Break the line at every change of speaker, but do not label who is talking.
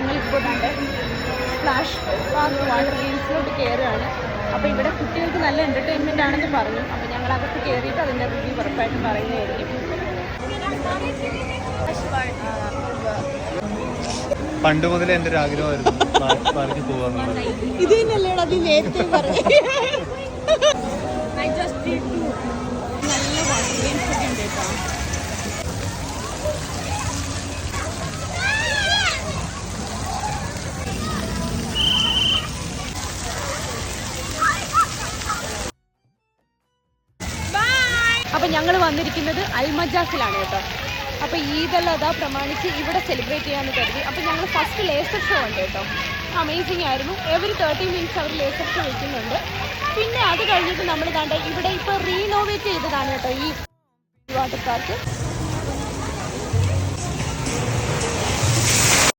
ഞങ്ങളിപ്പോൾ splash park water ഗെയിംസിലോട്ട് കയറുകയാണ്. അപ്പോൾ ഇവിടെ കുട്ടികൾക്ക് നല്ല എൻ്റർടൈൻമെൻ്റ് ആണെന്ന് പറഞ്ഞു. അപ്പോൾ ഞങ്ങൾ അകത്ത് കയറിയിട്ട് അതിൻ്റെ റിവ്യൂ ഉറപ്പായിട്ടും പറയുന്നതായിരിക്കും.
പണ്ട് മുതലേ എൻ്റെ ഒരു ആഗ്രഹമായിരുന്നു പാർക്കിൽ പോകാമെന്നുള്ളത്.
ഇത് തന്നെയല്ലേടാ നീ നേരത്തെ പറഞ്ഞു. നല്ല വാട്ടർ ഗെയിംസ് ഒക്കെ ഉണ്ട് കേട്ടോ. അപ്പം ഞങ്ങൾ വന്നിരിക്കുന്നത് അൽമജാസിലാണ് കേട്ടോ. അപ്പോൾ ഈദെല്ലാം അതാ പ്രമാണിച്ച് ഇവിടെ സെലിബ്രേറ്റ് ചെയ്യാമെന്ന് കരുതി. അപ്പോൾ ഞങ്ങൾ ഫസ്റ്റ് ലേസർ ഷോ ഉണ്ട് കേട്ടോ. അമേസിങ് ആയിരുന്നു. എവറി 30 മിനിറ്റ്സ് അവർ ലേസർ ഷോ വയ്ക്കുന്നുണ്ട്. പിന്നെ അത് കഴിഞ്ഞിട്ട് നമ്മൾ കണ്ട ഇവിടെ ഇപ്പോൾ റീനോവേറ്റ് ചെയ്തതാണ് കേട്ടോ ഈ വാട്ടർ പാർക്ക്.